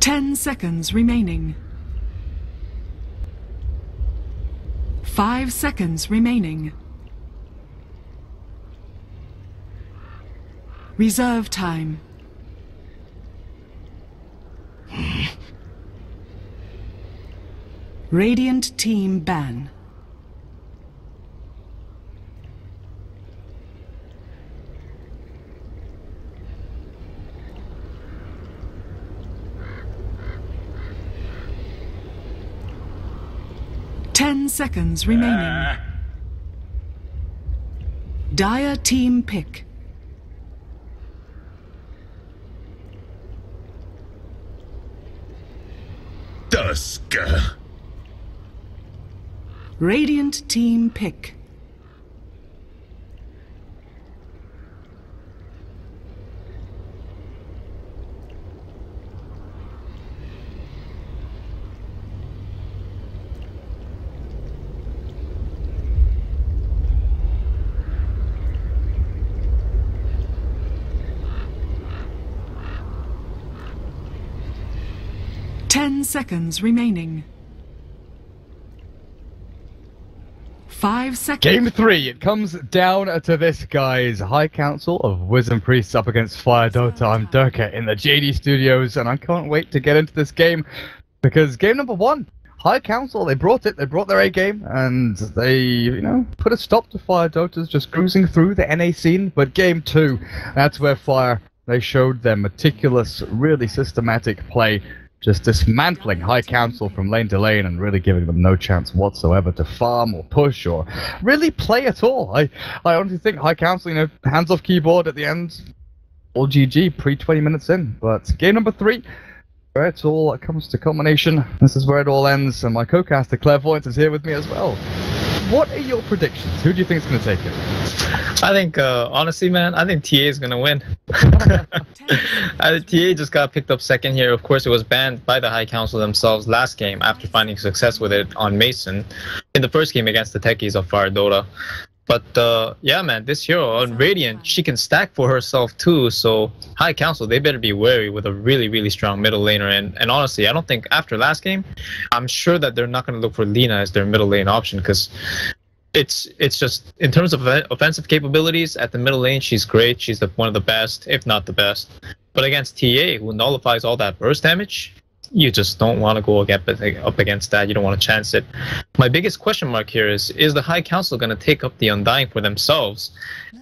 10 seconds remaining. 5 seconds remaining. Reserve time. Radiant team ban. Ten seconds remaining. Dire team pick. Dusk. Radiant team pick. Ten seconds remaining. 5 seconds. Game 3, it comes down to this, guys. High Council of Wisdom Priests up against FireDota. I'm Durka in the JD Studios, and I can't wait to get into this game, because game number 1, High Council, they brought their A game, and they, you know, put a stop to FireDota's just cruising through the NA scene. But game 2, that's where they showed their meticulous, really systematic play, just dismantling High Council from lane to lane and really giving them no chance whatsoever to farm or push or really play at all. I honestly think High Council, you know, hands off keyboard at the end, all GG pre 20 minutes in. But game number 3, where it all comes to culmination, this is where it all ends, and my co-caster Clairvoyance is here with me as well. What are your predictions? Who do you think is going to take it? I think, honestly, man, I think TA is going to win. TA just got picked up second here. Of course, it was banned by the High Council themselves last game after finding success with it on Mason in the first game against the techies of FireDota. But, yeah, man, this hero on Radiant, she can stack for herself too, so High Council, they better be wary with a really, really strong middle laner. And honestly, I don't think after last game, I'm sure that they're not going to look for Lina as their middle lane option, because it's just, in terms of offensive capabilities, at the middle lane, she's great. She's one of the best, if not the best. But against TA, who nullifies all that burst damage, you just don't want to go up against that. You don't want to chance it. My biggest question mark here is the High Council going to take up the Undying for themselves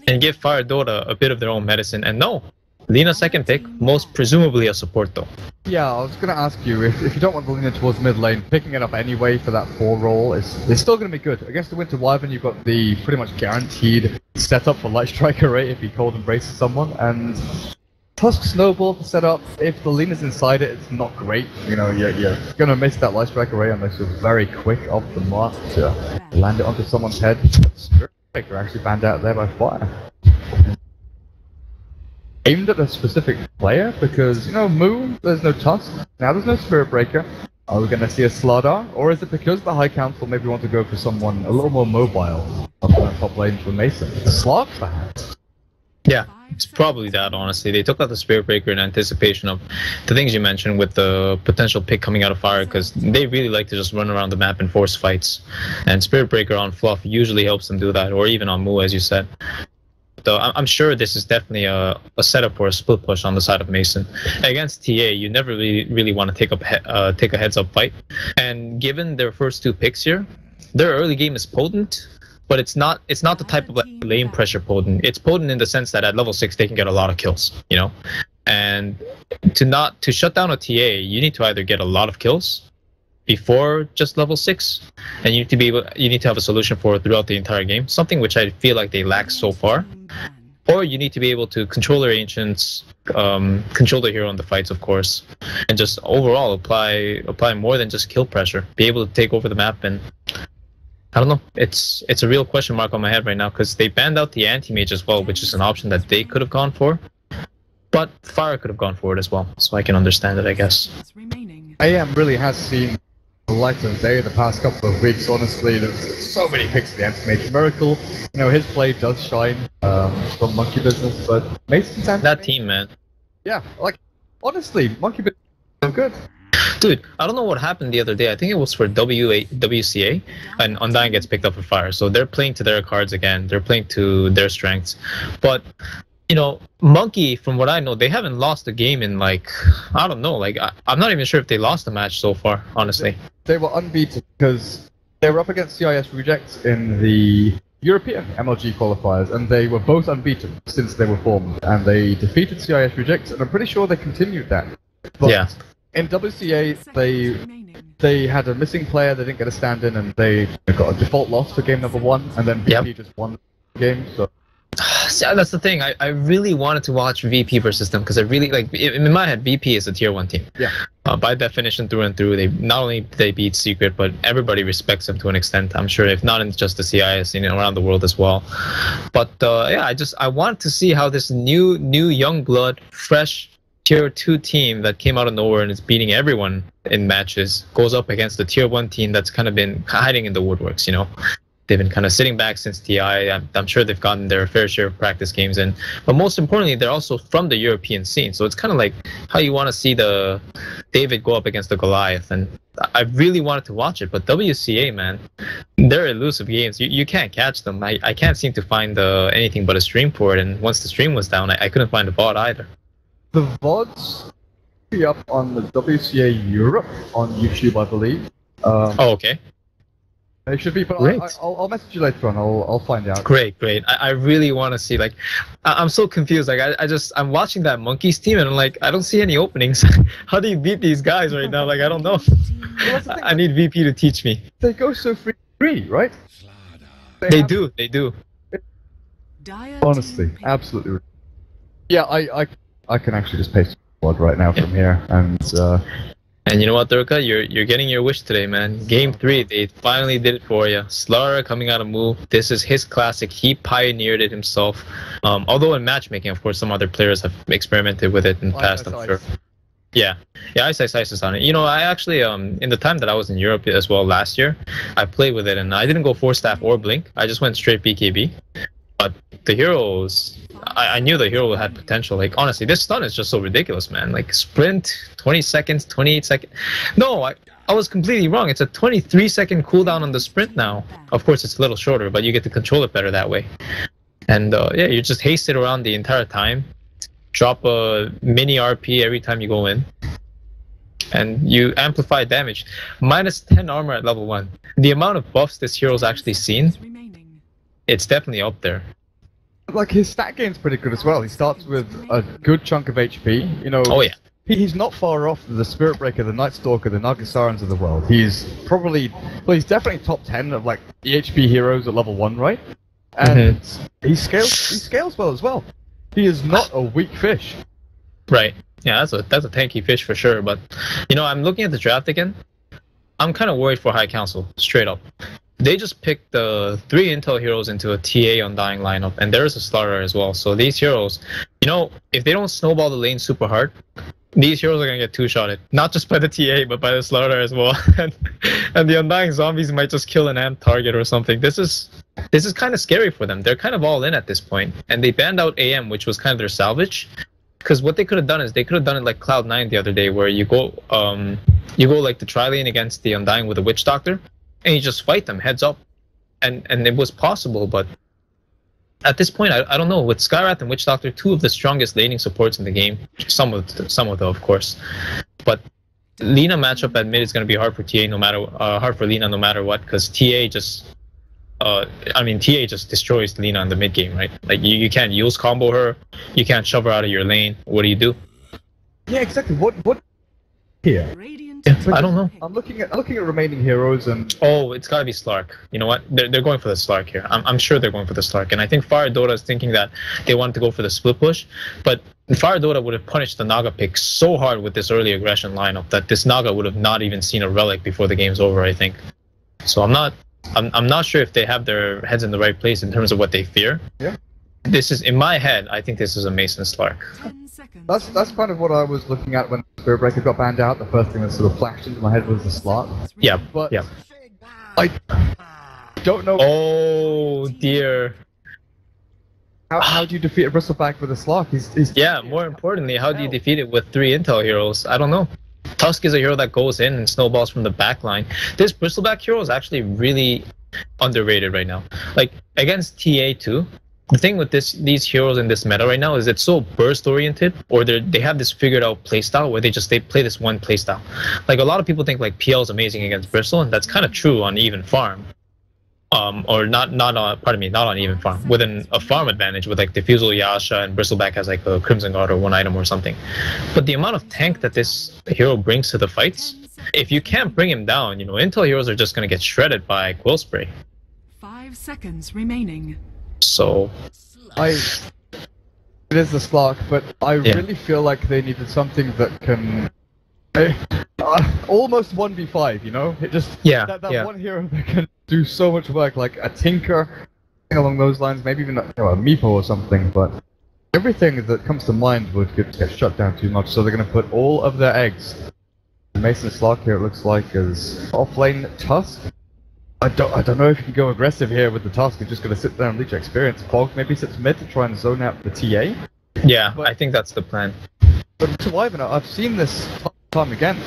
and give FireDota a bit of their own medicine? And no, Lina second pick, most presumably a support though. Yeah, I was going to ask you, if you don't want the Lina towards mid lane, picking it up anyway for that 4 role is still going to be good. Against the Winter Wyvern, you've got the pretty much guaranteed setup for Light Strike Array if you cold embraces someone, and Tusk Snowball to set up. If the Lina's inside it, it's not great. You know, you're going to miss that Light Strike Array unless you're very quick off the mark to land it onto someone's head. Spirit Breaker actually banned out there by Fire. Aimed at a specific player, because, you know, Moo, there's no Tusk, now there's no Spirit Breaker. Are we going to see a Slardar? Or is it because the High Council maybe want to go for someone a little more mobile on the top lane for Mason? A Slog, perhaps? Yeah, it's probably that, honestly. They took out the Spirit Breaker in anticipation of the things you mentioned with the potential pick coming out of Fire, because they really like to just run around the map and force fights. And Spirit Breaker on Fluff usually helps them do that, or even on Moo, as you said. So I'm sure this is definitely a setup for a split push on the side of Mason. Against TA, you never really want to take a heads-up fight. And given their first 2 picks here, their early game is potent, but it's not the type of lane pressure potent. It's potent in the sense that at level 6 they can get a lot of kills, you know. And to shut down a TA, you need to either get a lot of kills before just level 6, and you need to have a solution for it throughout the entire game, something which I feel like they lack so far. Or you need to be able to control their ancients, control the hero in the fights, of course, and just overall apply more than just kill pressure. Be able to take over the map, and I don't know. It's a real question mark on my head right now, because they banned out the anti-mage as well, which is an option that they could have gone for. But Fire could have gone for it as well, so I can understand it, I guess. AM really has seen the light of day the past couple of weeks, honestly. There's so many picks of the anti-mage. Miracle, you know, his play does shine from Monkey Business, but Mason's that team, man. Yeah, like, honestly, Monkey Business good. Dude, I don't know what happened the other day. I think it was for WCA, and Undying gets picked up for Fire. So they're playing to their cards again. They're playing to their strengths. But, you know, Monkey, from what I know, they haven't lost a game in, like, I don't know. Like, I'm not even sure if they lost a match so far, honestly. They were unbeaten because they were up against CIS Rejects in the European MLG qualifiers, and they were both unbeaten since they were formed. And they defeated CIS Rejects, and I'm pretty sure they continued that. But Yeah. in WCA, they had a missing player, they didn't get a stand-in, and they got a default loss for game number 1, and then VP just won the game, so... See, that's the thing. I really wanted to watch VP versus them, because I really, like, in my head, VP is a tier 1 team. Yeah. By definition, through and through, they not only they beat Secret, but everybody respects them to an extent, I'm sure, if not in just the CIS, you know, around the world as well. But, yeah, I want to see how this new young blood, fresh, tier 2 team that came out of nowhere and is beating everyone in matches goes up against the tier 1 team that's kind of been hiding in the woodworks, you know. They've been kind of sitting back since TI. I'm sure they've gotten their fair share of practice games in. But most importantly, they're also from the European scene. So it's kind of like how you want to see the David go up against the Goliath. And I really wanted to watch it. But WCA, man, they're elusive games. You can't catch them. I can't seem to find anything but a stream for it. And once the stream was down, I couldn't find a VOD either. The VODs be up on the WCA Europe on YouTube, I believe. Oh, okay. They should be, but Great. I'll message you later on. I'll find out. Great. I really want to see. Like, I'm so confused. Like, I'm watching that Monkeys team, and I'm like, I don't see any openings. How do you beat these guys right now? Like, I don't know. I need VP to teach me. They go so free, right? They do. Honestly, absolutely. Yeah, I can actually just paste VOD right now from here, And you know what, Durka? You're getting your wish today, man. Game 3, they finally did it for you. Slara coming out of move. This is his classic. He pioneered it himself. Although in matchmaking, of course, some other players have experimented with it in the past, I'm sure. Yeah, Ice is on it. You know, I actually, in the time that I was in Europe as well last year, I played with it, and I didn't go 4-staff or Blink. I just went straight BKB. But the heroes, I knew the hero had potential. Like, honestly, this stun is just so ridiculous, man. Like, sprint, 20 seconds, 28 seconds. No, I was completely wrong. It's a 23-second cooldown on the sprint now. Of course, it's a little shorter, but you get to control it better that way. And, yeah, you just haste it around the entire time. Drop a mini RP every time you go in. And you amplify damage. -10 armor at level 1. The amount of buffs this hero's actually seen, it's definitely up there. like, his stat game's pretty good as well. He starts with a good chunk of HP. You know. Oh yeah. He's not far off the Spirit Breaker, the Night Stalker, the Nagasarans of the world. He's he's definitely top 10 of like EHP heroes at level 1, right? And he scales well as well. He is not a weak fish. Right. Yeah, that's a tanky fish for sure. But you know, I'm looking at the draft again. I'm kind of worried for High Council, straight up. They just picked the 3 Intel heroes into a TA Undying lineup, and there's a Slaughter as well. So these heroes, you know, if they don't snowball the lane super hard, these heroes are gonna get 2-shotted. Not just by the TA, but by the Slaughter as well. and the Undying zombies might just kill an amp target or something. This is kind of scary for them. They're kind of all in at this point, and they banned out AM, which was kind of their salvage. Because what they could have done is they could have done it like Cloud9 the other day, where you go like the tri-lane against the Undying with a Witch Doctor, and you just fight them heads up, and it was possible. But at this point, I don't know. With Skywrath and Witch Doctor, 2 of the strongest laning supports in the game, some of them, of course. But Lina matchup at mid is going to be hard for TA, hard for Lina no matter what, because TA just. TA just destroys Lina in the mid game, right? Like you can't use combo her, you can't shove her out of your lane. What do? Yeah, exactly. What here? Yeah, I don't know. I'm looking at remaining heroes and it's gotta be Slark. You know what? They're going for the Slark here. I'm sure they're going for the Slark, and I think FireDota is thinking that they wanted to go for the split push, but FireDota would have punished the Naga pick so hard with this early aggression lineup that this Naga would have not even seen a relic before the game's over, I think. So I'm not sure if they have their heads in the right place in terms of what they fear. Yeah. This is, in my head, I think this is a Mason Slark. That's kind of what I was looking at when Spirit Breaker got banned out. The first thing that sort of flashed into my head was the slot. Yeah, but yeah. I don't know. Oh dear. How do you defeat a Bristleback with a Slark? He's yeah, more importantly, how do you defeat it with 3 Intel heroes? I don't know. Tusk is a hero that goes in and snowballs from the back line. This Bristleback hero is actually really underrated right now. Like, against TA too, the thing with these heroes in this meta right now is it's so burst oriented, or they have this figured out playstyle where they play this one playstyle. Like, a lot of people think like PL is amazing against Bristle, and that's kind of true on even farm. Or not on even farm. Within a farm advantage with like Diffusal Yasha and Bristleback has like a Crimson Guard or one item or something. But the amount of tank that this hero brings to the fights, if you can't bring him down, you know, Intel heroes are just gonna get shredded by Quill Spray. 5 seconds remaining. So it is the Slark, but I really feel like they needed something that can almost 1v5, you know? It just that one hero that can do so much work, like a Tinker, along those lines, maybe even a Meepo or something, but everything that comes to mind would get shut down too much, so they're going to put all of their eggs. Mason Slark here, it looks like, is offlane Tusk. I don't know if you can go aggressive here with the Tusk and just going to sit there and leech experience. Pog maybe sits mid to try and zone out the TA. Yeah, but I think that's the plan. But to Wyvern, I've seen this time again,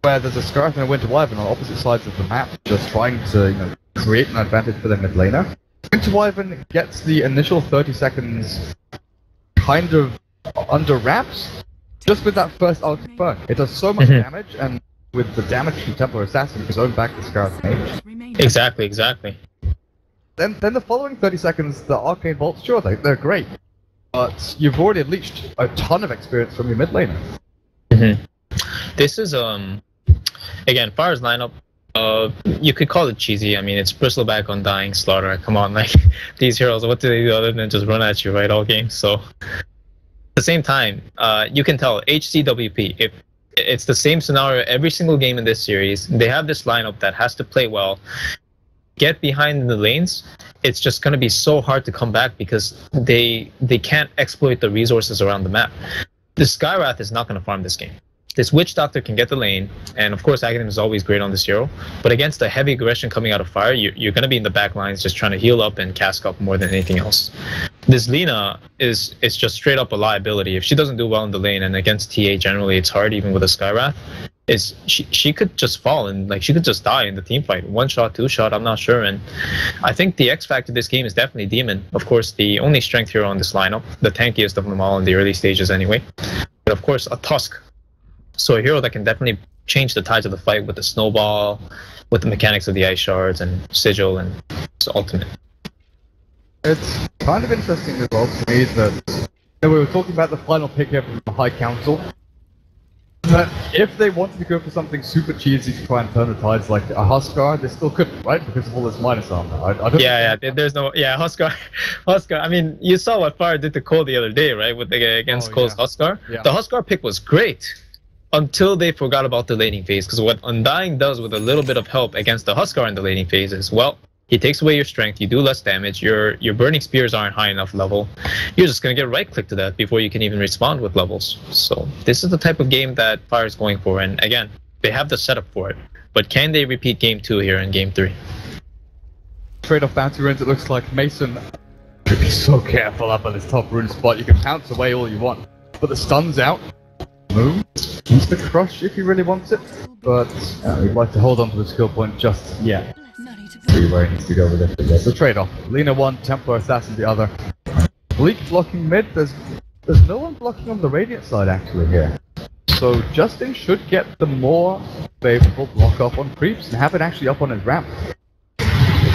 where there's a Scarf and a Winter Wyvern on opposite sides of the map, just trying to, you know, create an advantage for their mid laner. Winter Wyvern gets the initial 30 seconds kind of under wraps, just with that first ultimate burn. It does so much damage, and with the damage from Templar Assassin, you can zone back the Scarf Mage. Exactly. Then the following 30 seconds, the Arcane Bolts, sure, they're great, but you've already leached a ton of experience from your mid laner. This is again, Fire's lineup. You could call it cheesy. I mean, it's Bristleback, Undying, Slaughter. Come on, like, these heroes, what do they do other than just run at you, right, all game? So, at the same time, you can tell HCWP, if it's the same scenario every single game in this series, they have this lineup that has to play well, get behind the lanes. It's just going to be so hard to come back because they can't exploit the resources around the map. The Skywrath is not going to farm this game. This Witch Doctor can get the lane, and of course Aghanim is always great on this hero, but against the heavy aggression coming out of Fire, you're going to be in the back lines just trying to heal up and cask up more than anything else. This Lina is just straight up a liability. If she doesn't do well in the lane, and against TA generally it's hard even with a Skywrath, she could just fall and like she could just die in the team fight. 1 shot, 2 shot, I'm not sure. And I think the X factor of this game is definitely Demon. Of course, the only strength hero on this lineup, the tankiest of them all in the early stages anyway. But of course, a Tusk. So a hero that can definitely change the tides of the fight with the snowball, with the mechanics of the ice shards and sigil and its ultimate. It's kind of interesting as well to me that we were talking about the final pick here from the High Council. That if they wanted to go for something super cheesy to try and turn the tides like a Huskar, they still couldn't, right? Because of all this minus armor. There's no... Yeah, Huskar. I mean, you saw what Fire did to Cole the other day, right? Against Cole's Huskar. Yeah. The Huskar pick was great. Until they forgot about the laning phase, because what Undying does with a little bit of help against the Huskar in the laning phase is, well, he takes away your strength, you do less damage, your burning spears aren't high enough level, you're just going to get right-click to that before you can even respond with levels. So this is the type of game that Fire's going for, and again, they have the setup for it. But can they repeat Game 2 here in Game 3? Trade-off bounty runes, it looks like Mason should be so careful up on this top rune spot. You can pounce away all you want, but the stun's out. Move. Wants to crush if he really wants it, but we'd like to hold on to the skill point just yet. See where he needs to go with it. There's a trade-off. Lina 1, Templar Assassin the other. Bleak blocking mid. There's no one blocking on the Radiant side actually here. So Justin should get the more favorable block up on creeps and have it actually up on his ramp.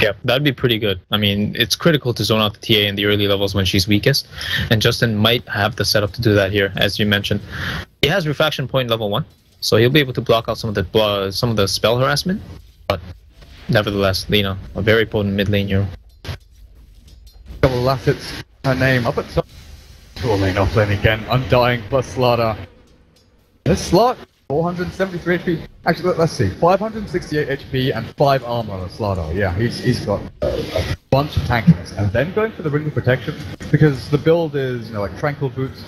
Yeah, that'd be pretty good. I mean, it's critical to zone out the TA in the early levels when she's weakest, and Justin might have the setup to do that here, as you mentioned. He has Refraction Point level 1, so he'll be able to block out some of the spell harassment, but nevertheless, Lina, a very potent mid lane hero. Couple of last hits, her name up at top. Full lane off lane again, Undying plus Slaughter. This slot, 473 HP. Actually, let's see, 568 HP and 5 armor on Slaughter. Yeah, he's got a bunch of tankiness. And then going for the Ring of Protection, because the build is, you know, like Tranquil Boots,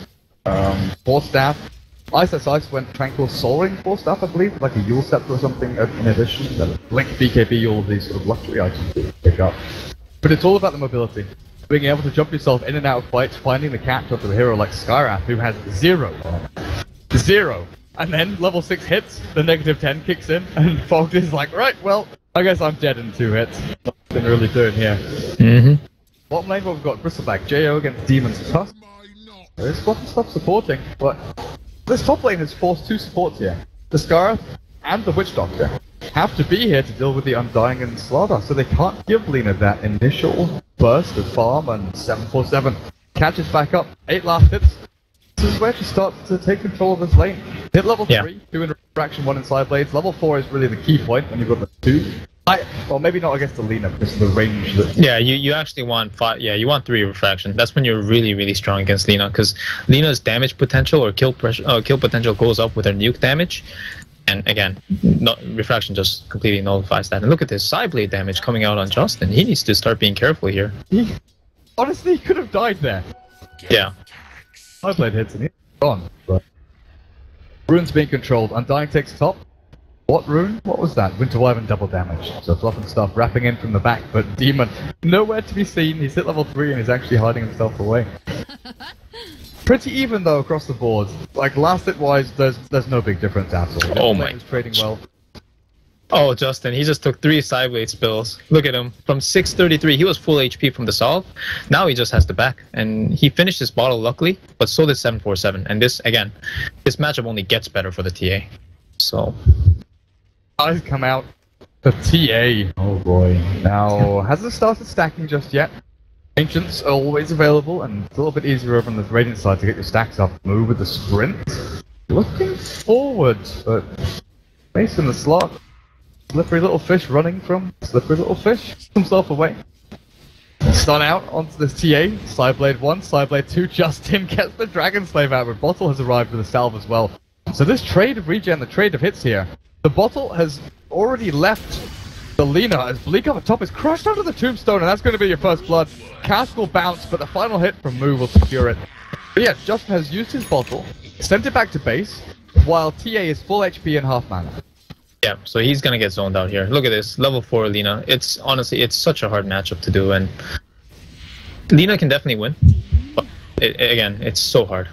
Force Staff. Ice went Tranquil Soul Ring Force Staff, I believe, like a Yule Scepter or something in addition. Blink, BKB, all of these sort of luxury items to pick up. But it's all about the mobility. Being able to jump yourself in and out of fights, finding the catch up with a hero like Skyrath, who has 0. 0. And then level 6 hits, the -10 kicks in, and Fog is like, right, well, I guess I'm dead in 2 hits. Nothing really doing here. Bottom lane, what we've got Bristleback, JO against Demon's Tusk. There is stuff supporting, but this top lane has forced 2 supports here. The Scarab and the Witch Doctor have to be here to deal with the Undying and Slaughter, so they can't give Lina that initial burst of farm, and 747 catches back up, 8 last hits. This is where she starts to take control of this lane. Hit level 3, 2 in refraction, 1 in side blades. Level 4 is really the key point when you've got the 2. Well, maybe not against the Lina because of the range. Yeah, you actually want 5. Yeah, you want 3 refraction. That's when you're really strong against Lina, because Lina's damage potential or kill potential goes up with her nuke damage. And again, refraction just completely nullifies that. And look at this side blade damage coming out on Justin. He needs to start being careful here. Honestly, he could have died there. Yeah. Side blade hits and he's gone. But rune's being controlled. Undying takes top. What rune? What was that? Winter Wyvern double damage. So Fluff and Stuff wrapping in from the back, but Demon nowhere to be seen. He's hit level 3 and he's actually hiding himself away. Pretty even though across the board. Like last hit wise, there's no big difference at all. Oh my! He's trading well. Oh, Justin, he just took 3 sideblade spills. Look at him. From 633, he was full HP from the solve. Now he just has the back. And he finished his bottle luckily, but so did 747. And this, again, this matchup only gets better for the TA. So... Eyes come out. The TA. Oh boy. Now, hasn't started stacking just yet. Ancients are always available, and it's a little bit easier over on the Radiant side to get your stacks up. Move with the sprint. Looking forward, but... Mason the slot. Slippery little fish running from slippery little fish. Himself away. Stun out onto this TA. Sideblade 1, Sideblade 2. Justin gets the Dragon Slave out, but Bottle has arrived with a salve as well. So this trade of regen, the trade of hits here. The Bottle has already left the Lina as Bleak up the top is crushed under the Tombstone, and that's going to be your first blood. Cast will bounce, but the final hit from Moo will secure it. But yeah, Justin has used his Bottle, sent it back to base, while TA is full HP and half mana. Yeah, so he's gonna get zoned out here. Look at this, level 4 Lina. It's honestly, it's such a hard matchup to do, and Lina can definitely win. But again, it's so hard.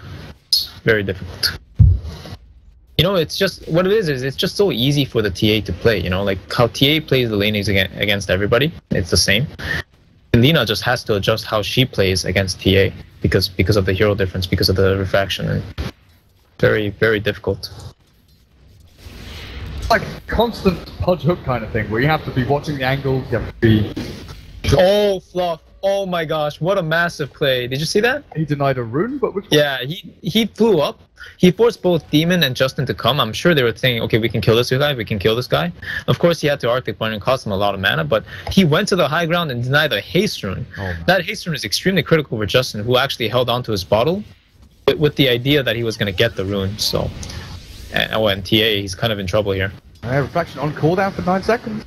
It's very difficult. You know, it's just what it is it's just so easy for the TA to play. You know, like how TA plays the lanes against everybody. It's the same. And Lina just has to adjust how she plays against TA because of the hero difference, because of the refraction, and very difficult. Like constant punch hook kind of thing, where you have to be watching the angles, you have to be... Oh, Fluff! Oh my gosh, what a massive play! Did you see that? He denied a rune, but which one? Yeah, he flew up. He forced both Demon and Justin to come. I'm sure they were thinking, okay, we can kill this guy, we can kill this guy. Of course, he had to Arctic Point and cost him a lot of mana, but he went to the high ground and denied a haste rune. Oh, that haste rune is extremely critical for Justin, who actually held on to his bottle with the idea that he was going to get the rune, so... And TA, he's kind of in trouble here. Refraction on cooldown for 9 seconds.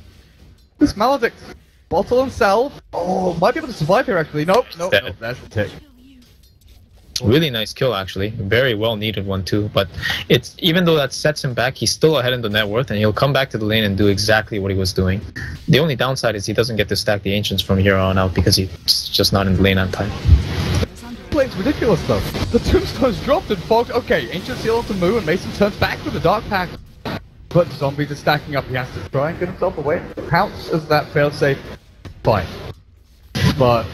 This Maledict. Bottle and salve. Oh, might be able to survive here actually. Nope, that's the tick. Really nice kill actually. Very well needed one too. But it's even though that sets him back, he's still ahead in the net worth and he'll come back to the lane and do exactly what he was doing. The only downside is he doesn't get to stack the Ancients from here on out because he's just not in the lane on time. It's ridiculous though. The Tombstone's dropped and Fog. Okay, Ancient Seal to move and Mason turns back with the Dark Pack. But Zombies are stacking up. He has to try and get himself away. Counts as that failsafe. Fine. But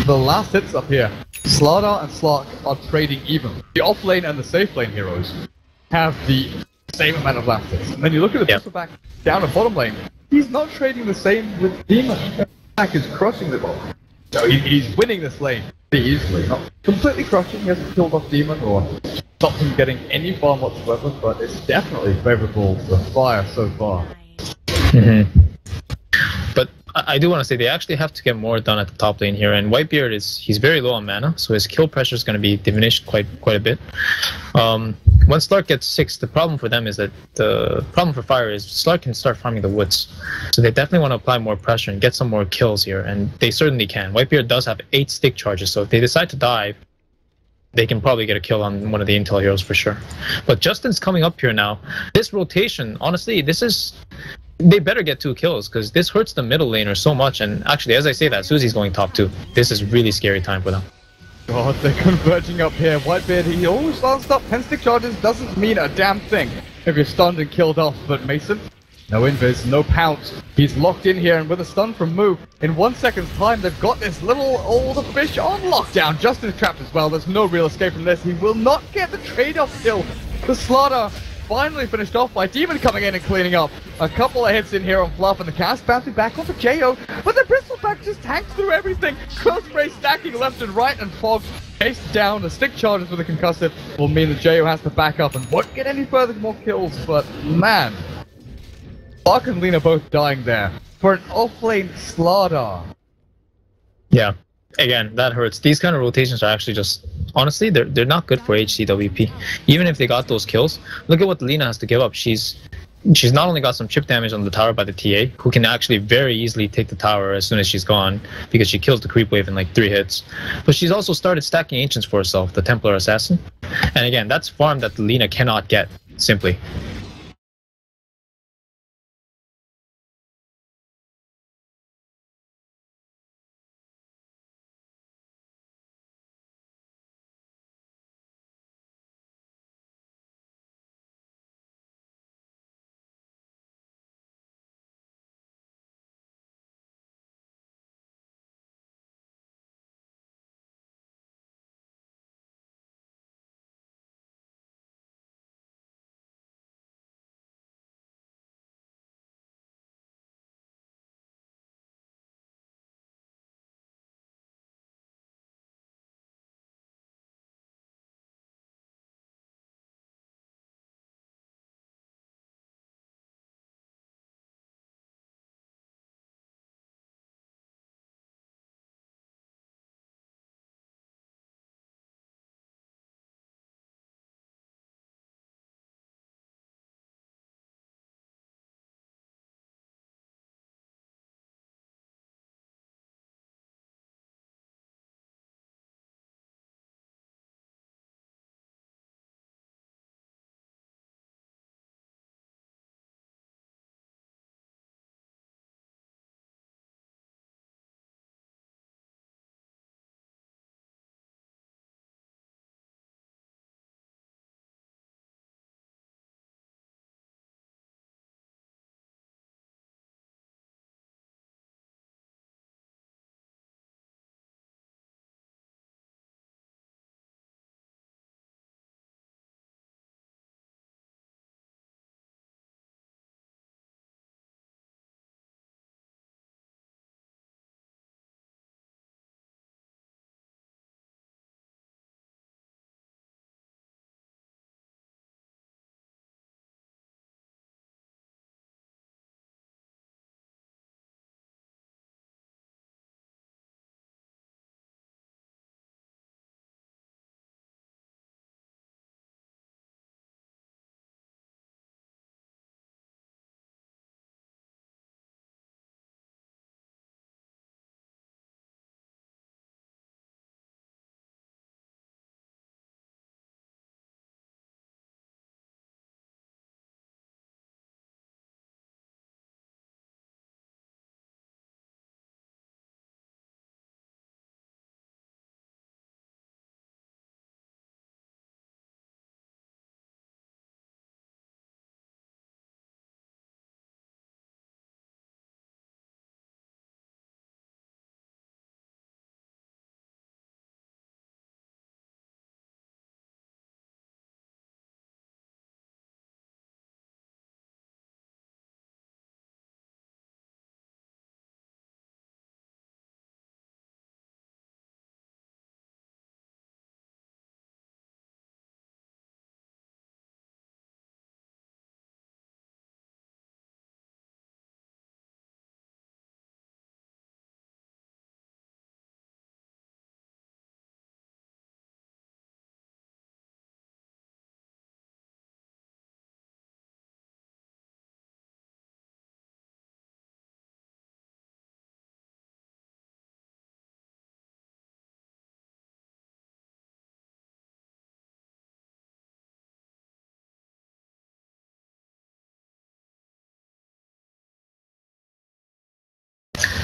the last hits up here. Slardar and Slark are trading even. The off lane and the safe lane heroes have the same amount of last hits. And then you look at the back down the bottom lane. He's not trading the same with Demon. Back is crushing the ball. So he's winning this lane pretty easily. Not completely crushing, he hasn't killed off Demon or stopped him getting any farm whatsoever, but it's definitely favourable for Fire so far. But I do want to say they actually have to get more done at the top lane here, and Whitebeard he's very low on mana, so his kill pressure is going to be diminished quite a bit. Once Slark gets 6, the problem for them is that the problem for Fire is Slark can start farming the woods, so they definitely want to apply more pressure and get some more kills here, and they certainly can. Whitebeard does have 8 stick charges, so if they decide to dive, they can probably get a kill on one of the intel heroes for sure. But Justin's coming up here now. This rotation, honestly, they better get 2 kills because this hurts the middle laner so much. And actually, as I say that, Susie's going top 2. This is really scary time for them. God, they're converging up here. Whitebeard, he always lanced up 10 stick charges, doesn't mean a damn thing if you're stunned and killed off, but Mason, no invis, no pounce. He's locked in here, and with a stun from Moo, in 1 second's time, they've got this little old fish on lockdown. Justin's trapped as well. There's no real escape from this. He will not get the trade-off kill. The slaughter finally finished off by Demon coming in and cleaning up. A couple of hits in here on Fluff, and the cast bouncing back onto Jo, but the Bristleback just tanks through everything. Close spray stacking left and right, and Fog chased down. The stick charges with the concussive will mean that Jo has to back up and won't get any further more kills, but man, Clark and Lena both dying there for an off-lane slaughter. Yeah, again, that hurts. These kind of rotations are actually just, honestly, they're not good for HCWP. Even if they got those kills, look at what Lena has to give up. She's not only got some chip damage on the tower by the TA, who can actually very easily take the tower as soon as she's gone, because she kills the creep wave in like 3 hits, but she's also started stacking ancients for herself, the Templar Assassin. And again, that's farm that Lena cannot get, simply.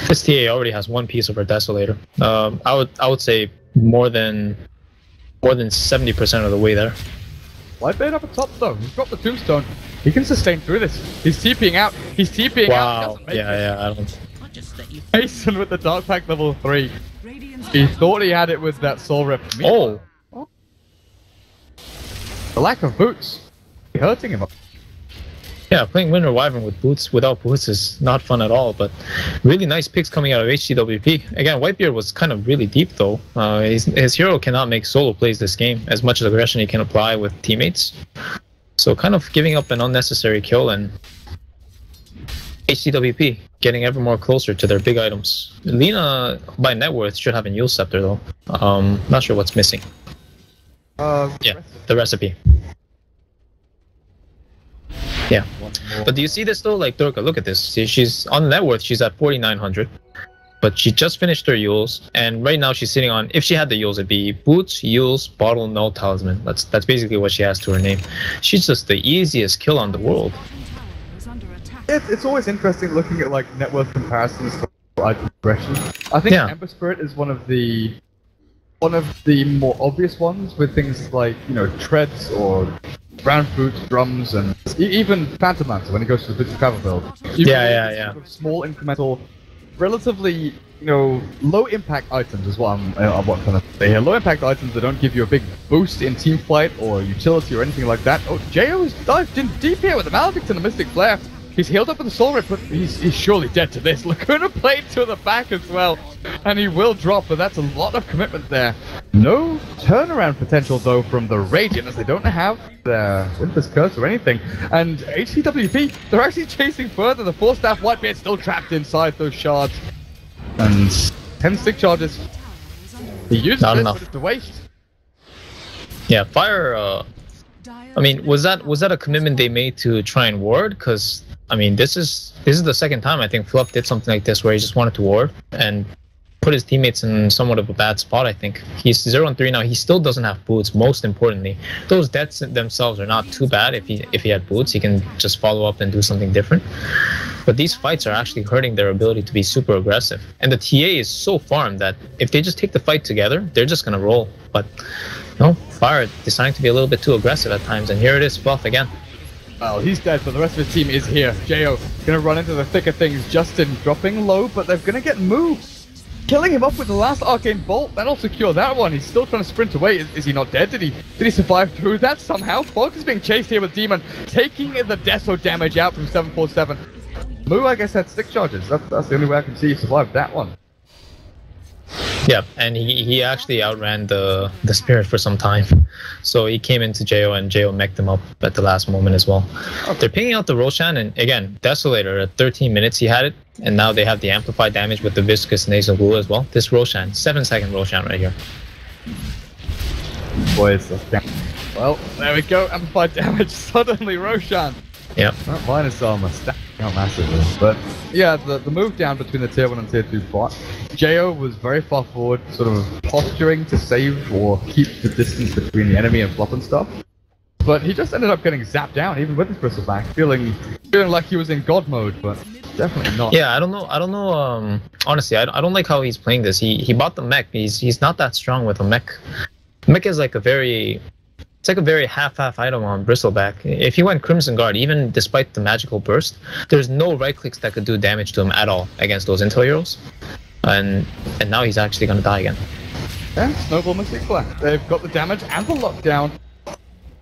This TA already has 1 piece of her Desolator. I would say more than 70% of the way there. Whitebeard up at top though. He's dropped the tombstone. He can sustain through this. He's TPing out. He's TPing out. Wow. Yeah, I don't. Mason with the Dark Pack level 3. He thought he had it with that Soul Rip. Oh! The lack of boots. Hurting him. Yeah, playing Winter Wyvern with boots, without boots is not fun at all, but really nice picks coming out of HCWP. Again, Whitebeard was kind of really deep though. His hero cannot make solo plays this game, as much as aggression he can apply with teammates. So kind of giving up an unnecessary kill, and HCWP getting ever more closer to their big items. Lina, by net worth, should have a Yule Scepter though. Not sure what's missing. Yeah, the recipe. Yeah, but do you see this though? Like Durka, look at this. See, she's on net worth. She's at 4,900, but she just finished her Yules, and right now she's sitting on. If she had the Yules, it'd be boots, Yules, bottle, no talisman. That's basically what she has to her name. She's just the easiest kill on the world. It's always interesting looking at like net worth comparisons for item progression. I think Ember Spirit is one of the more obvious ones with things like, you know, treads or round boots, drums, and even Phantom Lancer when it goes to the travel build. Yeah. Sort of small incremental, relatively, you know, low impact items is what I'm trying to say here. Low impact items that don't give you a big boost in team fight or utility or anything like that. Oh, Jo is dived in deep here with the Maledict and the Mystic Flare. He's healed up with the Soul Rip, but he's surely dead to this. Lacuna played to the back as well, and he will drop, but that's a lot of commitment there. No turnaround potential, though, from the Radiant, as they don't have their Winter's Curse or anything. And HCWP, they're actually chasing further. The 4-staff Whitebeard still trapped inside those shards. And 10 stick charges. He uses Not it, enough. but it's a waste. Yeah, Fire, I mean, was that a commitment they made to try and ward? Because I mean, this is the second time I think Fluff did something like this where he just wanted to ward and put his teammates in somewhat of a bad spot. I think he's 0-3 now. He still doesn't have boots. Most importantly, those deaths themselves are not too bad. If he had boots, he can just follow up and do something different. But these fights are actually hurting their ability to be super aggressive. And the TA is so farmed that if they just take the fight together, they're just gonna roll. But no, Fire deciding to be a little bit too aggressive at times, and here it is, Fluff again. Well, he's dead, but the rest of his team is here. Jo gonna run into the thick of things. Justin dropping low, but they're gonna get moved. Killing him off with the last Arcane Bolt. That'll secure that one. He's still trying to sprint away. Is he not dead? Did he survive through that somehow? Fog is being chased here with Demon, taking the Deso damage out from 747. Moo, I guess, had stick charges. That's the only way I can see he survived that one. Yeah, and he actually outran the Spirit for some time. So he came into Jo, and Jo mech'd him up at the last moment as well. Okay. They're picking out the Roshan, and again, Desolator, at 13 minutes he had it, and now they have the amplified damage with the Viscous Nasal Glue as well. This Roshan, 7-second Roshan right here. Boys, well, there we go, amplified damage, suddenly Roshan. Yep. That minus armor stacking out massively. But yeah, the move down between the tier 1 and tier 2 bot, Jo was very far forward, sort of posturing to save or keep the distance between the enemy and Flop and stuff. But he just ended up getting zapped down, even with his bristle back, feeling like he was in god mode, but definitely not. Yeah, I don't know. Honestly, I don't like how he's playing this. He bought the mech. He's not that strong with a mech. Mech is like a very half-half item on Bristleback. If he went Crimson Guard, even despite the magical burst, there's no right clicks that could do damage to him at all against those intel heroes. And now he's actually gonna die again. Yeah, Snowball Mystic Flare. They've got the damage and the lockdown.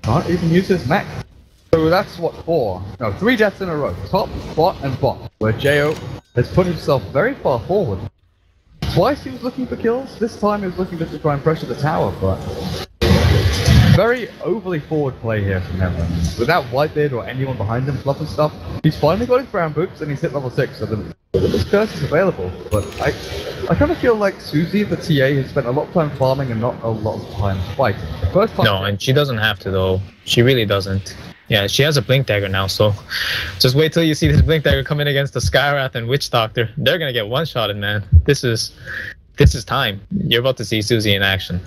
Can't even use his mech. So that's what, 3 deaths in a row. Top, bot, and bot. Where Jo has put himself very far forward. Twice he was looking for kills. This time he was looking just to try and pressure the tower, but very overly forward play here from him. Without Whitebeard or anyone behind him, Fluff and stuff, he's finally got his brown boots and he's hit level 6, so this curse is available. But I kind of feel like Susie, the TA, has spent a lot of time farming and not a lot of time fighting. No, and she doesn't have to though. She really doesn't. Yeah, she has a Blink Dagger now, so just wait till you see this Blink Dagger come in against the Skywrath and Witch Doctor. They're gonna get one-shotted, man. This is time. You're about to see Susie in action.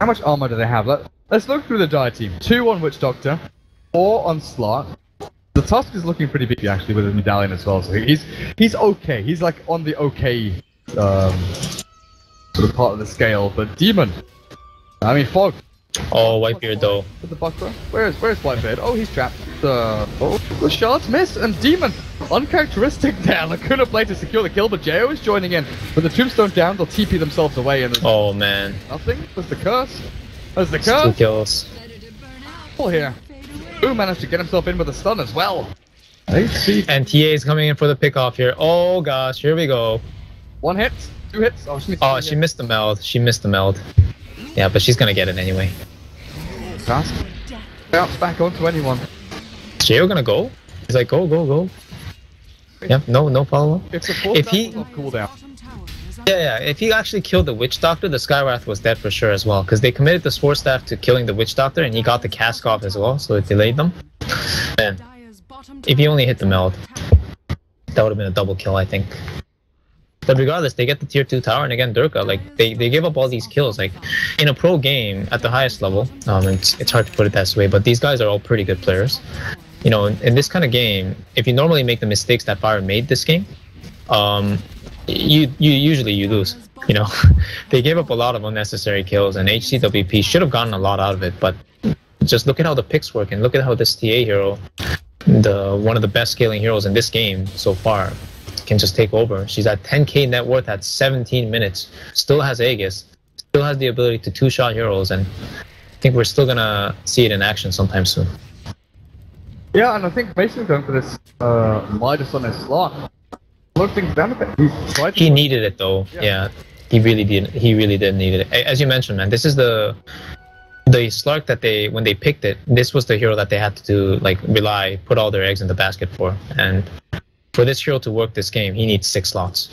How much armor do they have? Let's look through the Dire team. 2 on Witch Doctor, 4 on Slark. The Tusk is looking pretty beefy actually with his medallion as well, so he's okay. He's like on the okay sort of part of the scale, but Demon. I mean, Fog. Oh, Whitebeard though. With the buckler. Where's Whitebeard? Oh, he's trapped. The shards miss, and Demon. Uncharacteristic there. Lacuna play to secure the kill, but Jo is joining in. With the tombstone down, they'll TP themselves away, and oh man. Nothing. There's the curse. There's the It's curse. 2 kills. All here. Who managed to get himself in with a stun as well. HC. And TA is coming in for the pick off here. Oh gosh, here we go. 1 hit, 2 hits. Oh, she missed the meld. She missed the meld. Yeah, but she's gonna get it anyway. Fast. Bounce back onto anyone. Is Jo gonna go? He's like, go, go, go. Yeah, no follow up. If he, cooldown. yeah, if he actually killed the Witch Doctor, the Skywrath was dead for sure as well. Because they committed the Sword Staff to killing the Witch Doctor, and he got the cask off as well, so it delayed them. Man, if he only hit the meld, that would have been a double kill, I think. But regardless, they get the tier 2 tower, and again, Durka, like, they give up all these kills. Like, in a pro game, at the highest level, it's hard to put it that way, but these guys are all pretty good players. You know, in this kind of game, if you normally make the mistakes that Fire made this game, you usually lose. You know, they gave up a lot of unnecessary kills, and HCWP should have gotten a lot out of it, but just look at how the picks work, and look at how this TA hero, one of the best scaling heroes in this game so far, can just take over. She's at 10k net worth at 17 minutes, still has Aegis, still has the ability to 2-shot heroes, and I think we're still gonna see it in action sometime soon. Yeah, and I think basically going for this Midas on his slot, look things down a bit. He needed it though. Yeah, he really did. He really did need it. As you mentioned, man, this is the Slark that when they picked it, this was the hero that they had to put all their eggs in the basket for. And for this hero to work this game, he needs 6 slots.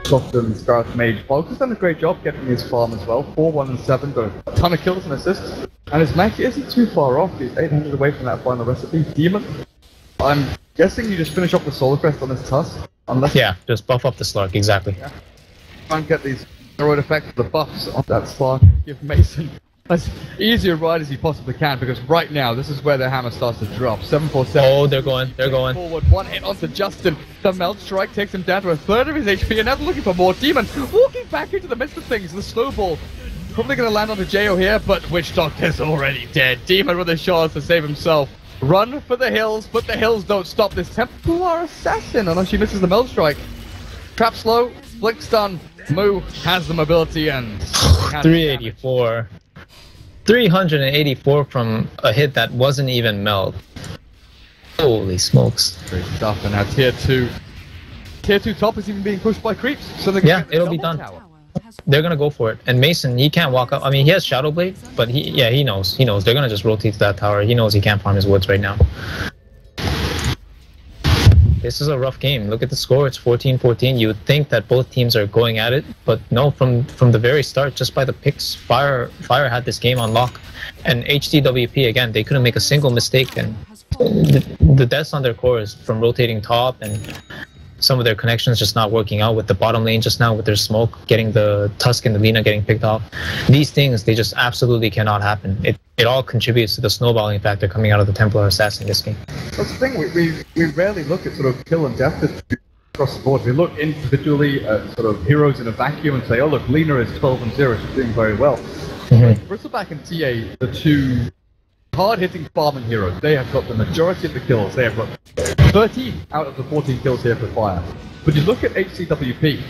Soften Scarlet Mage. Fog has done a great job getting his farm as well. 4, 1, and 7, got a ton of kills and assists. And his match isn't too far off. He's 800 away from that final recipe. Demon, I'm guessing you just finish off the Solar Crest on his Tusk. Unless just buff up the Slark, exactly. Yeah. Try and get these steroid effects, the buffs on that Slark. Give Mason as easy a ride as he possibly can, because right now this is where the hammer starts to drop. 747. Oh, they're going. Forward, 1 hit onto Justin. The Melt Strike takes him down to a third of his HP, and now they're looking for more. Demon walking back into the midst of things. The snowball probably going to land onto Jo here, but Witch Doctor's already dead. Demon with a shot to save himself. Run for the hills, but the hills don't stop this Templar Assassin unless she misses the Melt Strike. Trap slow, blink stun. Moo has the mobility and 384. 384 from a hit that wasn't even meld. Holy smokes. Great stuff, and now tier 2. Tier 2 top is even being pushed by creeps, so it'll be done. They're gonna go for it. And Mason, he can't walk up. I mean, he has Shadow Blade, but he knows. They're gonna just rotate to that tower. He knows he can't farm his woods right now. This is a rough game. Look at the score. It's 14-14. You would think that both teams are going at it, but no. From the very start, just by the picks, Fire had this game on lock. And HCWP, again, they couldn't make a single mistake. And the deaths on their core is from rotating top, and some of their connections just not working out with the bottom lane just now, with their smoke, getting the Tusk and the Lina getting picked off. These things, they just absolutely cannot happen. It all contributes to the snowballing factor coming out of the Templar Assassin in this game. That's the thing, we rarely look at sort of kill and death across the board. We look individually at sort of heroes in a vacuum and say, oh look, Lina is 12-0, she's doing very well. Bristleback and TA, the 2 hard-hitting farming heroes, they have got the majority of the kills. They have got 13 out of the 14 kills here for Fire. But you look at HCWP,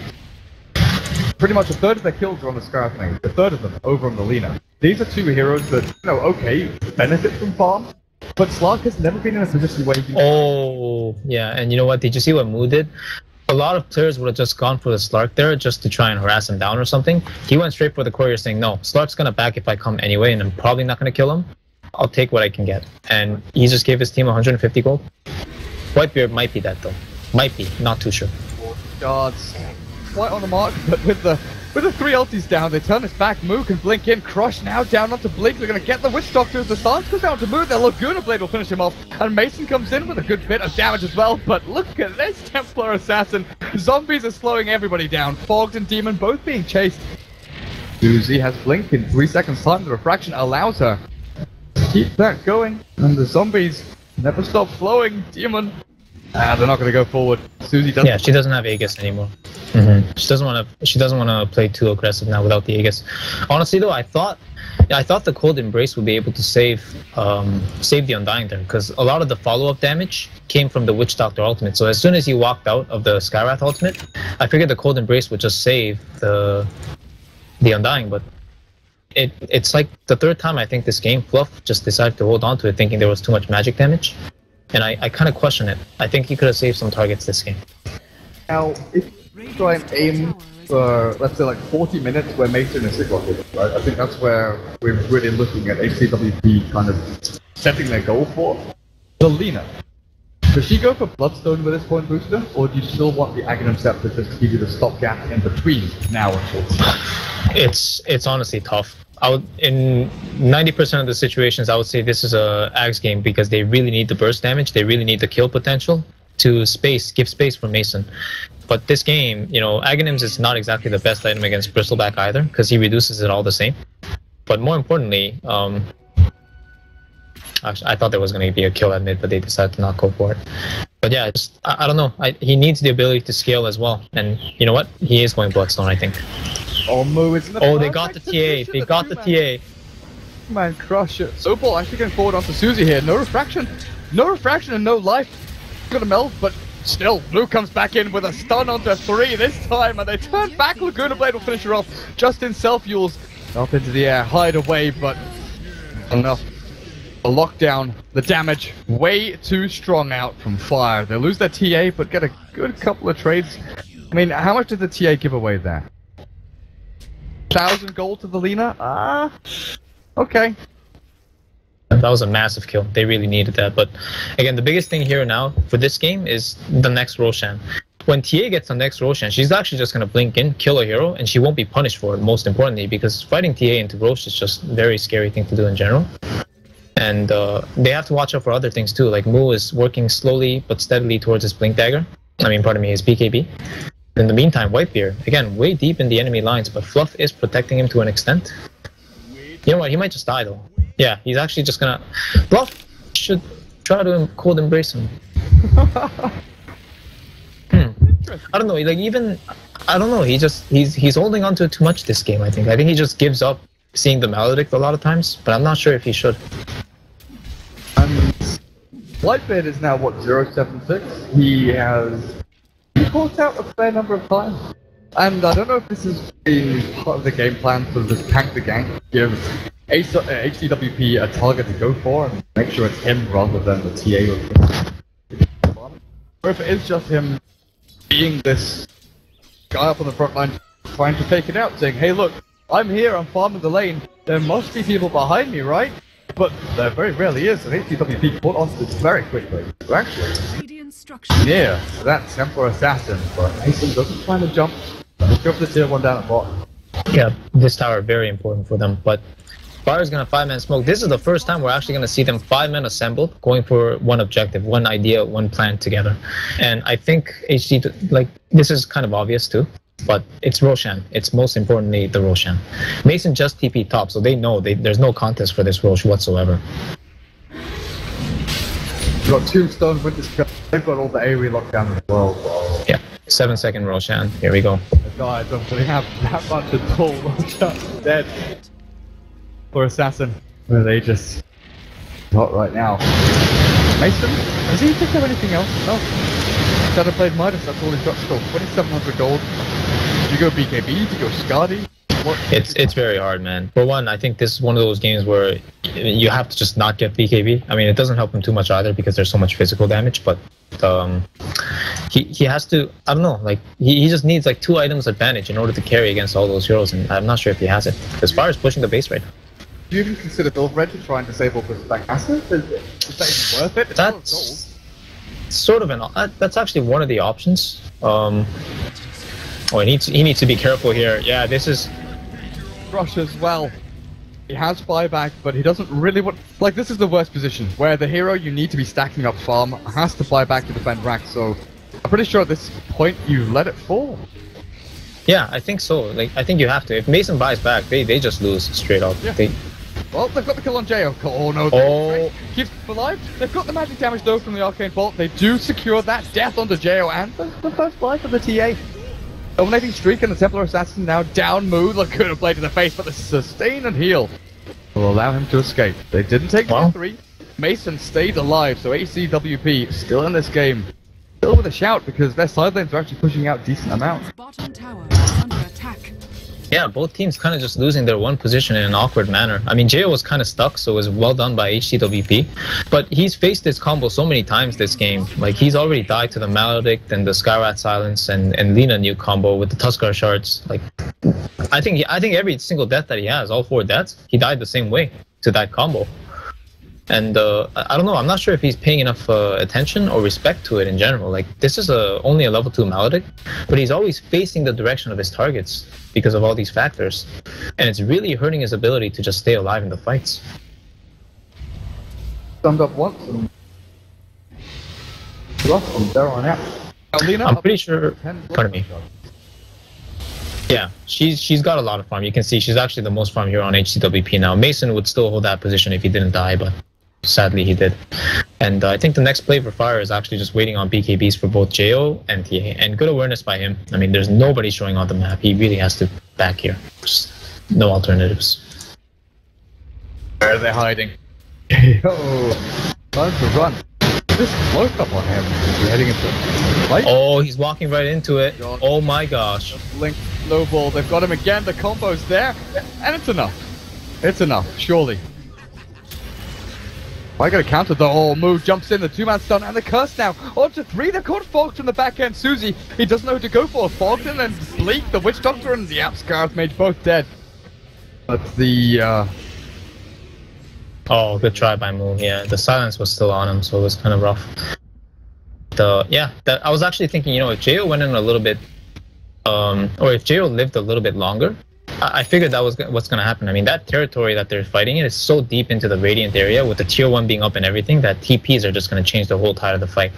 pretty much a third of their kills are on the Scarlet Mage, a third of them over on the Lina. These are 2 heroes that, okay, benefit from farm, but Slark has never been in a position where he can... Oh, yeah, and you know what? Did you see what Moo did? A lot of players would have just gone for the Slark there just to try and harass him down or something. He went straight for the courier saying, no, Slark's gonna back if I come anyway, and I'm probably not gonna kill him. I'll take what I can get. And he just gave his team 150 gold. Whitebeard might be that though. Might be, not too sure. Guards quite on the mark, but with the 3 ultis down, they turn his back. Moo can blink in. Crush now down onto Blink. They're going to get the Witch Doctor as the stance goes down to Moo. Their Laguna Blade will finish him off. And Mason comes in with a good bit of damage as well. But look at this Templar Assassin. Zombies are slowing everybody down. Fogged and Demon both being chased. Susie has Blink in 3 seconds time. The refraction allows her to keep that going. And the zombies never stop flowing. Demon. They're not going to go forward. Susie doesn't. Yeah, she doesn't have Aegis anymore. She doesn't want to. She doesn't want to play too aggressive now without the Aegis. Honestly, though, I thought the Cold Embrace would be able to save the Undying there, because a lot of the follow-up damage came from the Witch Doctor ultimate. So as soon as he walked out of the Skywrath ultimate, I figured the Cold Embrace would just save the Undying. But it's like the third time I think this game, Fluff just decided to hold on to it, thinking there was too much magic damage, and I kind of question it. I think he could have saved some targets this game. Now, if you try and aim for, let's say, like 40 minutes where Mason is sick-locking, right? I think that's where we're really looking at HCWP kind of setting their goal for. So, Lina, does she go for Bloodstone with this point booster, or do you still want the Aghanim Scepter just to give you the stopgap in between now and short? It's honestly tough. In 90% of the situations, I would say this is a Axe game because they really need the burst damage, they really need the kill potential to give space for Mason. But this game, you know, Aghanims is not exactly the best item against Bristleback either, because he reduces it all the same. But more importantly, actually, I thought there was going to be a kill at mid, but they decided to not go for it. But yeah, I don't know. He needs the ability to scale as well. And you know what? He is going Bloodstone, I think. Oh, Moo, it's the oh, they got the TA. They got the TA. Man, crush it. Sobol actually going forward onto Susie here. No refraction. No refraction and no life. Gonna melt, but still, Blue comes back in with a stun onto 3 this time, and they turn back. Laguna Blade will finish her off. Justin self-fuels up into the air, hide away, but enough. The lockdown, the damage, way too strong out from Fire. They lose their TA, but get a good couple of trades. I mean, how much did the TA give away there? 1,000 gold to the Lina? Okay. That was a massive kill. They really needed that. But again, the biggest thing here now for this game is the next Roshan. When TA gets the next Roshan, she's actually just going to blink in, kill a hero, and she won't be punished for it, most importantly, because fighting TA into Rosh is just a very scary thing to do in general. And they have to watch out for other things too. Like Moo is working slowly but steadily towards his blink dagger. I mean, pardon me, his BKB. In the meantime, Whitebeard, again, way deep in the enemy lines, but Fluff is protecting him to an extent. You know what, he might just die though. Yeah, he's actually just gonna... Fluff should try to Cold Embrace him. I don't know, like even... I don't know, he's holding on to it too much this game, I think. I think he just gives up seeing the Maledict a lot of times, but I'm not sure if he should. Whitebeard is now, what, 076? He caught out a fair number of times. And I don't know if this has been part of the game plan to just tank the gank, give HCWP a target to go for and make sure it's him rather than the TA or if it is just him being this guy up on the front line trying to take it out, saying, hey look, I'm here, I'm farming the lane, there must be people behind me, right? But there very rarely is, and HCWP caught onto this very quickly. So actually, yeah, that Templar Assassin, but Mason doesn't find a jump. Let's go for the tier 1 down at bot. Yeah, this tower very important for them, but Fire's gonna 5-man smoke. This is the first time we're actually gonna see them 5-men assembled, going for one objective, one idea, one plan together. And I think HC, like, this is kind of obvious too, but it's Roshan. It's most importantly the Roshan. Mason just TP top, so they know there's no contest for this Rosh whatsoever. We've got Tombstone with this guy. They've got all the AoE lockdown as well. Yeah, 7-second Roshan. Here we go. I don't really have that much at all. Roshan's dead. For Assassin, where they just not right now. Mason, has he picked up anything else? No. Shadow Blade Midas, that's all he's got still. 2,700 gold. Do you go BKB? Do you go Skadi? It's very hard, man. For one, I think this is one of those games where you have to just not get BKB. I mean, it doesn't help him too much either because there's so much physical damage, but he has to, I don't know, like he just needs like 2 items advantage in order to carry against all those heroes, and I'm not sure if he has it. As far as pushing the base right now. Do you even consider build red to try and disable this back asset? Is that even worth it? It's that's sort of that's actually one of the options. Oh, he needs to be careful here. Yeah, this is Rush as well. He has buyback, but he doesn't really want... Like, this is the worst position, where the hero you need to be stacking up farm has to buy back to defend rack, so I'm pretty sure at this point you let it fall. Yeah, I think so. Like, I think you have to. If Mason buys back, they just lose straight up. Yeah. Well, they've got the kill on Jo. Oh no, oh. Keeps alive. They've got the magic damage though from the Arcane Bolt. They do secure that death onto Jo and the first life of the TA. Dominating streak and the Templar Assassin now down move. Look, good play to the face, but the sustain and heal will allow him to escape. They didn't take tier 3. Mason stayed alive, so HCWP still in this game. Still with a shout because their side lanes are actually pushing out decent amounts. Bottom tower is under attack. Yeah, both teams kind of just losing their one position in an awkward manner. I mean, Jo was kind of stuck, so it was well done by HCWP. But he's faced this combo so many times this game. Like, he's already died to the Maledict and the Skyrat Silence and Lina new combo with the Tuskar Shards. Like, I think every single death that he has, all 4 deaths, he died the same way to that combo. And I don't know, I'm not sure if he's paying enough attention or respect to it in general. Like, this is only a level 2 Maledict, but he's always facing the direction of his targets because of all these factors. And it's really hurting his ability to just stay alive in the fights. Summed up once and lost from there on out. I'm pretty sure, pardon me. Yeah, she's got a lot of farm. You can see she's actually the most farm hero on HCWP now. Mason would still hold that position if he didn't die, but sadly he did. And I think the next play for Fire is actually just waiting on BKBs for both JO and TA. And good awareness by him. I mean, there's nobody showing on the map. He really has to back here. Just no alternatives. Where are they hiding? Oh, time to run. Just close up on him. We're heading into fight. Oh, he's walking right into it. Oh my gosh. Link, snowball. They've got him again. The combo's there. And it's enough. It's enough, surely. I gotta counter the whole move, jumps in, the 2-man stun, and the curse now. On to 3, they've caught Fogged from the back end. Susie, he doesn't know who to go for. Fogged and then Bleak, the Witch Doctor, and the Scarf made both dead. But the, Oh, good try by Moon, yeah. The silence was still on him, so it was kind of rough. I was actually thinking, you know, if Jo went in a little bit, or if Jo lived a little bit longer, I figured that was what's going to happen. I mean, that territory that they're fighting in is so deep into the Radiant area with the tier 1 being up and everything that TPs are just going to change the whole tide of the fight.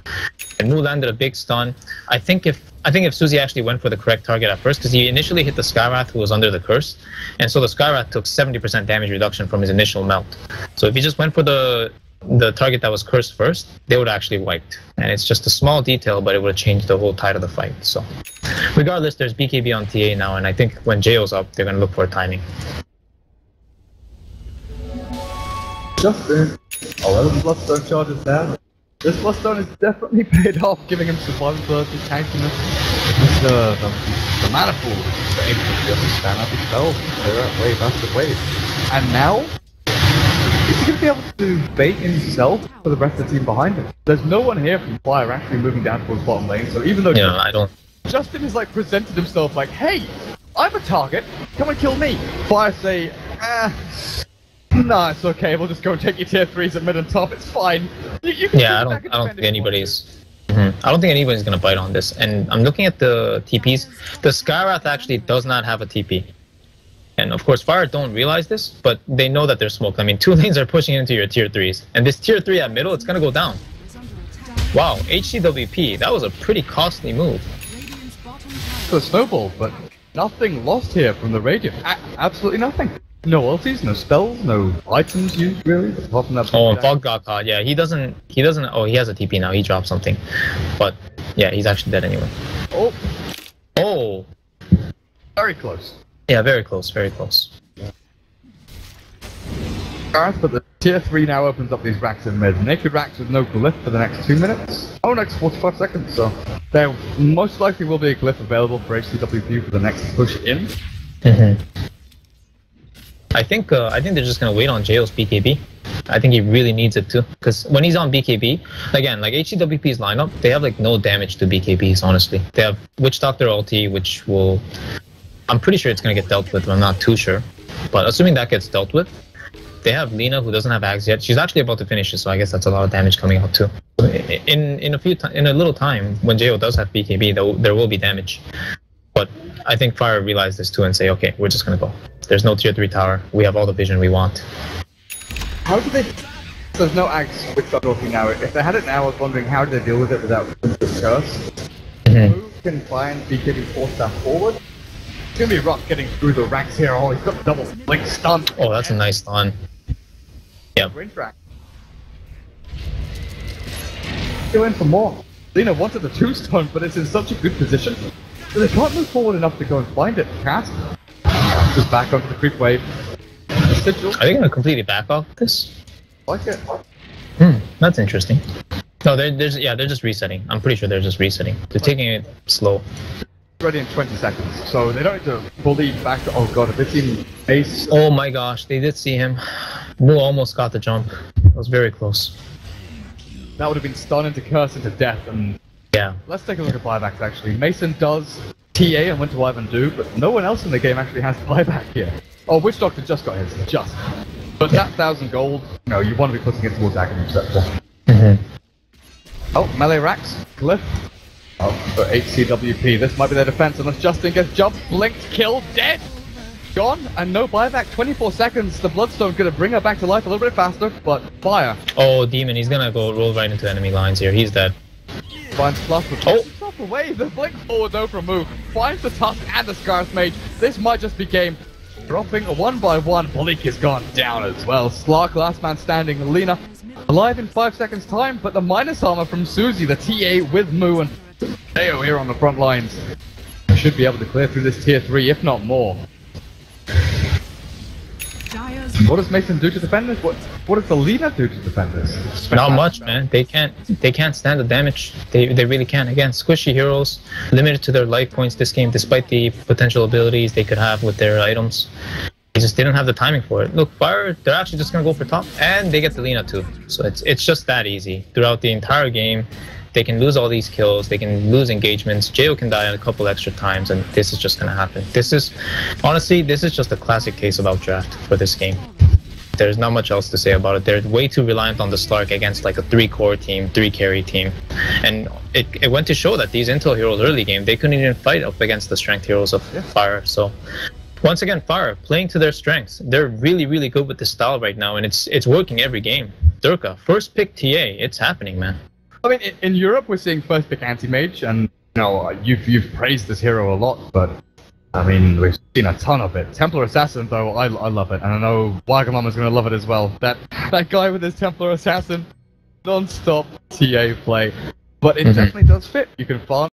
And Mu landed a big stun. I think if Suzy actually went for the correct target at first, because he initially hit the Skywrath who was under the curse, and so the Skywrath took 70% damage reduction from his initial melt. So if he just went for the target that was cursed first, they would have actually wiped. And it's just a small detail, but it would have changed the whole tide of the fight. So regardless, there's BKB on TA now, and I think when JO's up, they're going to look for a timing. Just in. 11 Bloodstone charges down. This Bloodstone is definitely paid off, giving him survivability, tankiness. The manifold is able to just stand up himself. Wave after wave. And now, is he going to be able to bait himself for the rest of the team behind him? There's no one here from Fire actually moving down towards bottom lane, so even though Justin has like presented himself like, hey, I'm a target, come and kill me. Fire say, nah, it's okay, we'll just go and take your tier 3s at mid and top, it's fine. You can I don't think anybody's... I don't think anybody's going to bite on this. And I'm looking at the TPs. The Skywrath actually does not have a TP. And of course, Fire don't realize this, but they know that they're smoked. I mean, 2 lanes are pushing into your tier 3s. And this tier 3 at middle, it's going to go down. Wow, HCWP, that was a pretty costly move. The snowball, but nothing lost here from the Radiant. Absolutely nothing. No ultis, no spells, no items used really. Apart from that. Oh, and Fog got caught. Yeah, he doesn't. Oh, he has a TP now. He dropped something, but yeah, he's actually dead anyway. Oh, very close. Yeah, very close. Very close. But the tier 3 now opens up these racks in mid. Naked racks with no glyph for the next 2 minutes. Oh, next 45 seconds. So there most likely will be a glyph available for HCWP for the next push in. I think they're just gonna wait on JO's BKB. I think he really needs it too, because when he's on BKB, again, like HCWP's lineup, they have like no damage to BKBs. Honestly, they have Witch Doctor ulti, which will, I'm pretty sure it's gonna get dealt with. But I'm not too sure, but assuming that gets dealt with, they have Lina who doesn't have Ags yet. She's actually about to finish it, so I guess that's a lot of damage coming out too. In a little time, when JO does have BKB, there will be damage. But I think Fire realized this too and say, okay, we're just gonna go. There's no tier 3 tower. We have all the vision we want. How do they... There's no Ags with Godwalking now. If they had it now, I was wondering how do they deal with it without the curse? Who can try and BKB force that forward? It's gonna be rough getting through the racks here. Oh, he's got the double blink stun. Oh, that's a nice stun. Yeah. Go in for more. Lina wanted the 2 stun, but it's in such a good position. They can't move forward enough to go and find it. Cast just back onto the creep wave. Sigil. Are they gonna completely back off this? Like it. That's interesting. No, they're just resetting. I'm pretty sure they're just resetting. They're taking it slow. Ready in 20 seconds, so they don't need to fully back to. Oh god, if they see Ace. Oh my gosh, they did see him. Mu almost got the jump. It was very close. That would have been stunned into curse into death. And Yeah. let's take a look at buybacks actually. Mason does TA and Winter Wyvern do, but no one else in the game actually has buyback here. Oh, Witch Doctor just got his, just. But that 1,000 gold, you want to be putting it towards Agony Receptor. Oh, melee racks, Glyph. Oh, for HCWP, this might be their defense unless Justin gets jumped, blinked, killed, dead! Gone, and no buyback, 24 seconds. The Bloodstone gonna bring her back to life a little bit faster, but fire. Oh, Demon, he's gonna go roll right into enemy lines here. He's dead. Finds Fluff with Fluff away, the blink forward though from move. Finds the Tusk and the Scarf Mage. This might just be game. Dropping one by one, Bleak is gone down as well. Slark, last man standing. Lena alive in 5 seconds time, but the minus armor from Susie, the TA with Moo and Teo here on the front lines. Should be able to clear through this tier 3, if not more. What does Mason do to defend this? What does the Lena do to defend this? Not much, man. They can't stand the damage. They really can't. Again, squishy heroes, limited to their life points this game, despite the potential abilities they could have with their items. They just didn't have the timing for it. Look, Fire, they're actually just gonna go for top, and they get the Lena too. So it's just that easy. Throughout the entire game, they can lose all these kills, they can lose engagements, Jo can die a couple extra times, and this is just gonna happen. Honestly, this is just a classic case of outdraft for this game. There's not much else to say about it. They're way too reliant on the Slark against like a 3-core team, 3-carry team. And it went to show that these Intel heroes early game, they couldn't even fight up against the strength heroes of Fire. So once again, Fire playing to their strengths. They're really, really good with this style right now, and it's working every game. Durka, first pick TA, it's happening, man. I mean, in Europe, we're seeing first pick anti-mage, and you've praised this hero a lot, but I mean, we've seen a ton of it. Templar Assassin, though, I love it, and I know Wagamama's gonna love it as well. That guy with his Templar Assassin, non-stop TA play, but it definitely does fit. You can farm